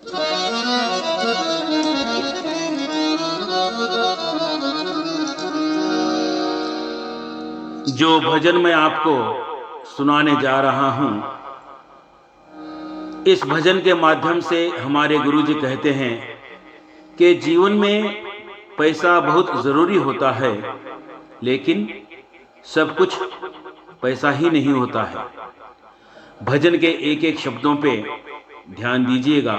जो भजन मैं आपको सुनाने जा रहा हूं, इस भजन के माध्यम से हमारे गुरुजी कहते हैं कि जीवन में पैसा बहुत ज़रूरी होता है, लेकिन सब कुछ पैसा ही नहीं होता है। भजन के एक एक शब्दों पे ध्यान दीजिएगा।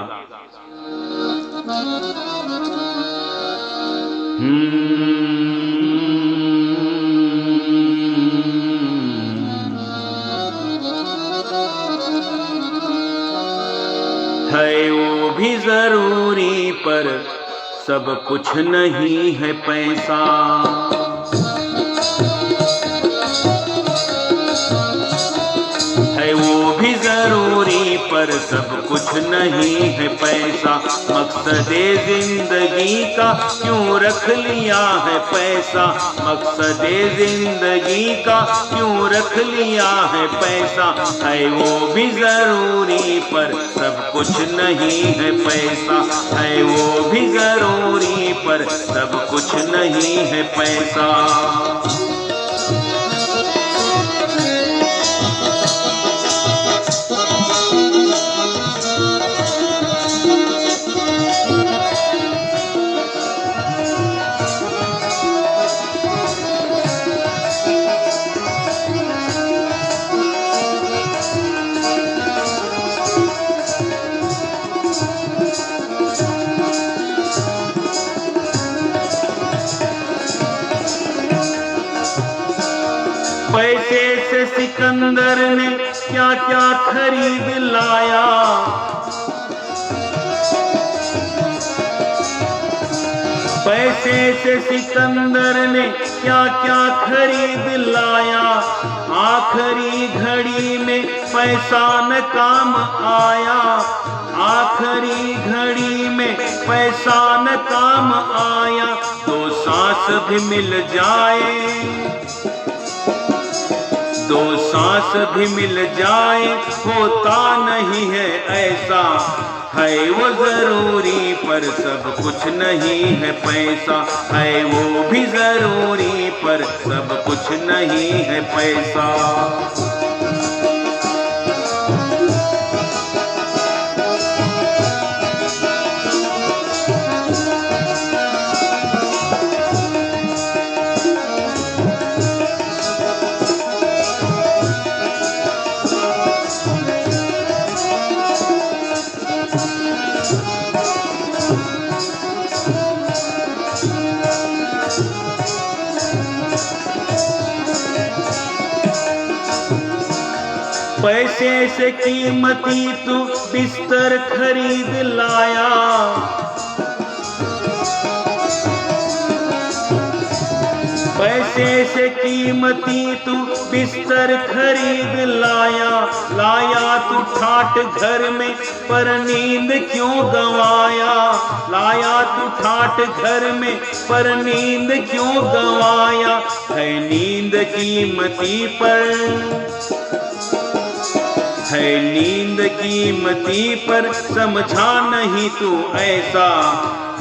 है वो भी जरूरी पर सब कुछ नहीं है पैसा। है वो भी जरूरी पर सब कुछ नहीं है पैसा। मकसदे जिंदगी का क्यों रख लिया है पैसा। मकसदे जिंदगी का क्यों रख लिया है पैसा। है वो भी जरूरी पर सब कुछ नहीं है पैसा। है वो भी जरूरी पर सब कुछ नहीं है पैसा। पैसे से सिकंदर ने क्या क्या खरीद लाया। पैसे से सिकंदर ने क्या क्या खरीद लाया। आखिरी घड़ी में पैसा न काम आया। आखिरी घड़ी में पैसा न काम आया। दो सांस भी मिल जाए, दो सांस भी मिल जाए होता नहीं है ऐसा। है वो जरूरी पर सब कुछ नहीं है पैसा। है वो भी जरूरी पर सब कुछ नहीं है पैसा। पैसे से कीमती तू बिस्तर खरीद लाया। पैसे से कीमती तू बिस्तर खरीद लाया। लाया तू ठाट घर में पर नींद क्यों गंवाया। लाया तू ठाट घर में पर नींद क्यों गंवाया। है नींद कीमती पर, है नींद कीमती पर समझा नहीं तू ऐसा।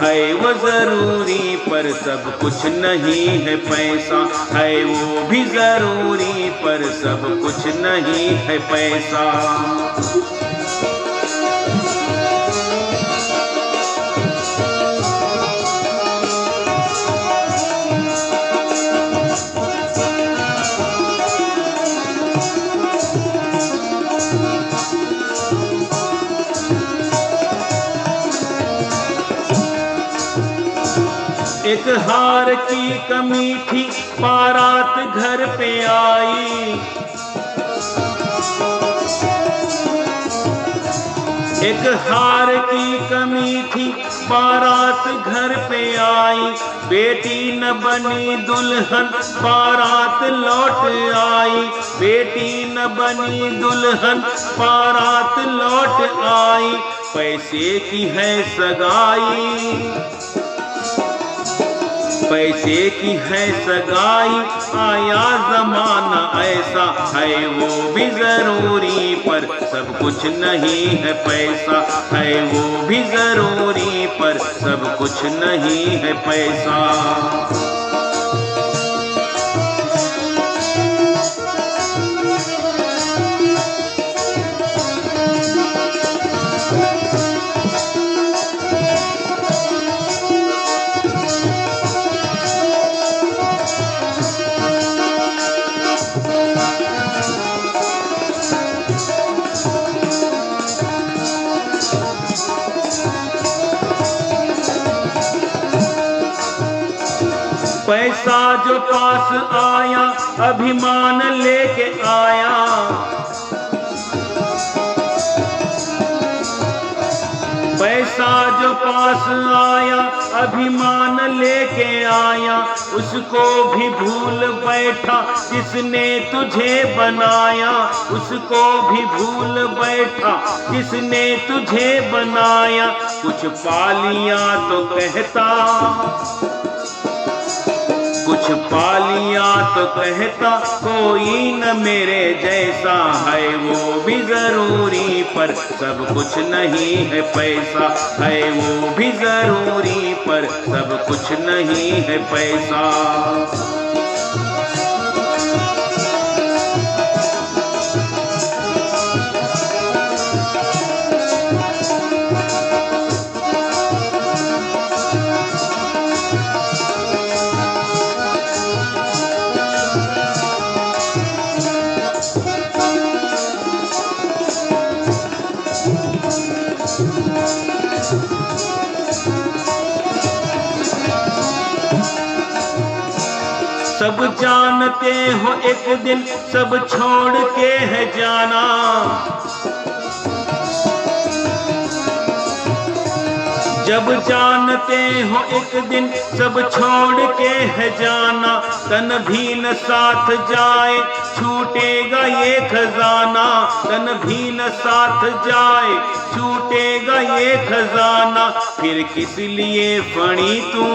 है वो जरूरी पर सब कुछ नहीं है पैसा। है वो भी जरूरी पर सब कुछ नहीं है पैसा। एक हार की कमी थी बारात घर पे आई। एक हार की कमी थी बारात घर पे आई। बेटी न बनी दुल्हन बारात लौट आई। बेटी न बनी दुल्हन बारात लौट आई। पैसे की है सगाई, पैसे की है सगाई, आया जमाना ऐसा, है वो भी जरूरी पर सब कुछ नहीं है पैसा, है वो भी जरूरी पर सब कुछ नहीं है पैसा। पैसा जो पास आया अभिमान लेके आया, पैसा जो पास आया अभिमान लेके आया, उसको भी भूल बैठा जिसने तुझे बनाया, उसको भी भूल बैठा जिसने तुझे बनाया। कुछ पा लिया तो कहता, कुछ पा लिया तो कहता कोई न मेरे जैसा, है वो भी जरूरी पर सब कुछ नहीं है पैसा, है वो भी जरूरी पर सब कुछ नहीं है पैसा। सब जानते हो एक दिन सब छोड़ के है जाना, जब जानते हो एक दिन सब छोड़ के है जाना, तन भी न साथ जाए छूटेगा ये खजाना, तन भी न साथ जाए छूटेगा ये खजाना। फिर किस लिए फणी तू,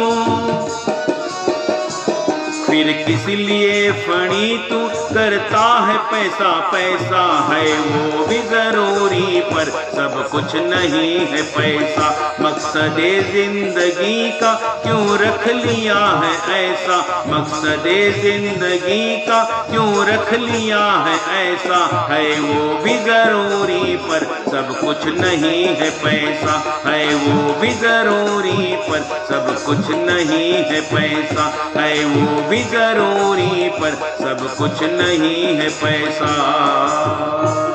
फिर किस लिए फणी तू करता है पैसा, पैसा है वो भी जरूरी पर सब कुछ नहीं है पैसा। मकसदे जिंदगी का क्यों रख लिया है ऐसा, मकसदे जिंदगी का क्यों रख लिया है ऐसा, है वो भी जरूरी पर सब कुछ नहीं है पैसा, है वो भी जरूरी पर सब कुछ नहीं है पैसा, है वो भी जरूरी पर सब कुछ नहीं है पैसा।